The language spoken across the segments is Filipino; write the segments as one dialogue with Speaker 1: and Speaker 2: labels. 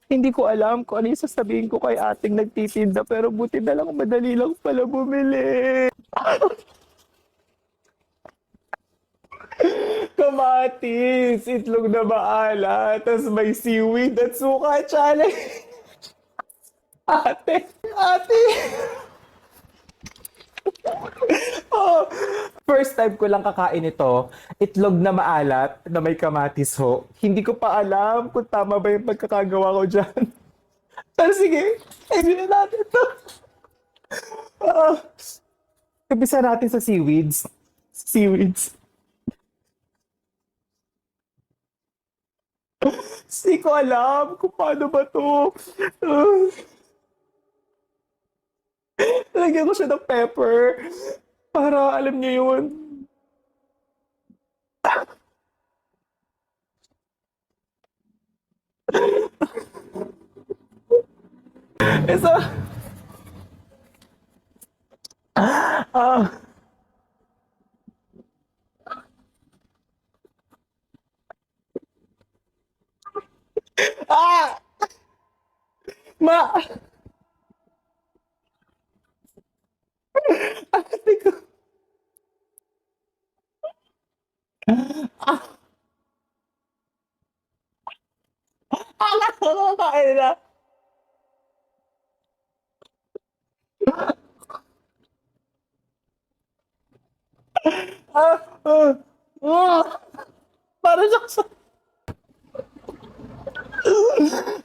Speaker 1: Hindi ko alam kung ano yung sasabihin ko kay ating nagtitinda pero buti na lang madali lang pala bumili. Kamatis, itlog na maala, tas may seaweed at suka challenge. Ate, oh, first time ko lang kakain ito, itlog na maalat na may kamatis ho. Hindi ko pa alam kung tama ba yung pagkakagawa ko dyan. Pero sige, ayun na natin to. Ah, umpisa natin sa seaweeds. Seaweeds. Hindi ko alam kung paano ba to. Ah, lagyan ko siya ng pepper. Para alam niyo yun. Isa, ah, ah, ma, ate ko. Nakakain na. Ah, ah, ah, para siya sa...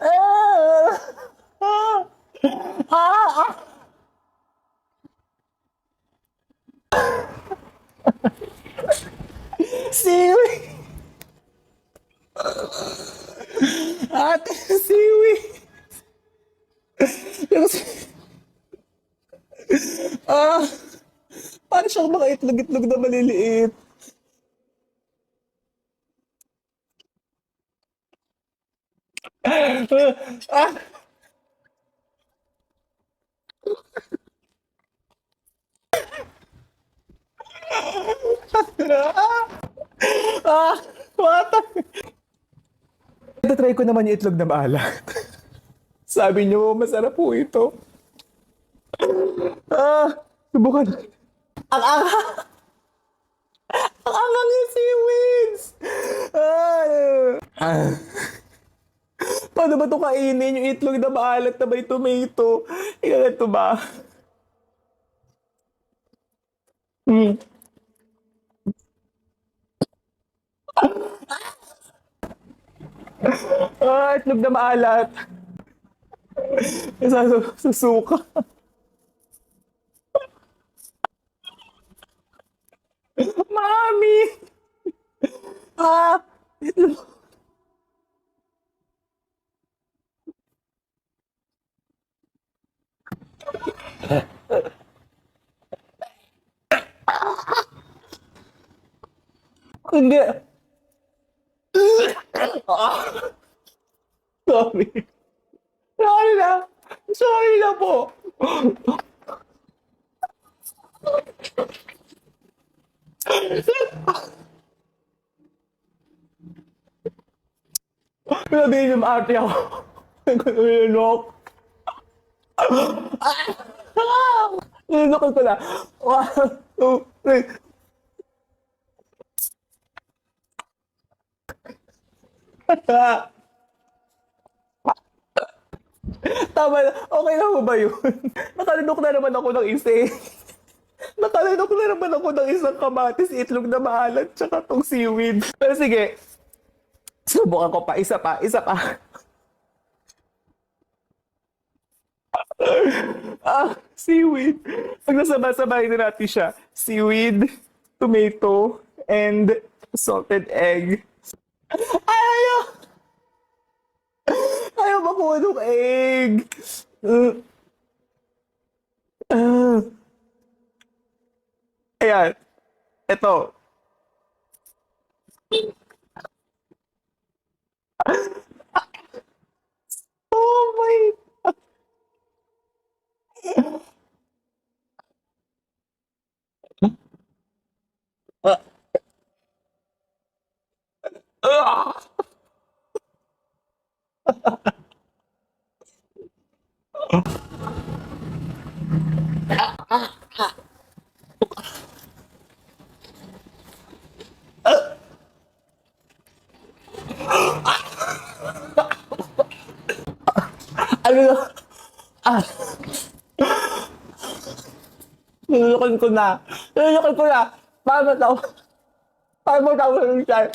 Speaker 1: Ah, ah, ah, siwi. Ate, siwi. Yung ah, para siyang mga itlog-itlog na maliliit. Ah, ah, what? Ito try ko naman yung itlog na maalat. Sabi niyo, masarap po ito. Ah, subukan. Ang anghang, ang anghang yung seaweeds. Ah, paano ba ito kainin yung itlog na maalat na may tomato? Ito ba? Hmm. Ah, itlog na maalat. Susuka. Mami! Ah! Itlog. Hindi. Sorry. Sorry na. Sorry na po. Sabihin yung ate ako. Nilunok. Nilunok ko na. 1, 2, 3. Tama na. Okay na mo ba yun? Nakalunok na naman ako ng isa eh. Nakalunok na naman ako ng isang kamatis, itlog na maalat, tsaka tong seaweed. Pero sige, subukan ko pa. Isa pa. Isa pa. Ah, seaweed. Pag nasabay-sabay na natin siya. Seaweed, tomato, and salted egg. Ayaw! Ayaw makuha ng egg. Uh, uh, ayan. Ito. Oh my... Ah! Ano na? Ah, Nilulukin ko na. Nilulukin ko na. Paano daw? Paano daw siya?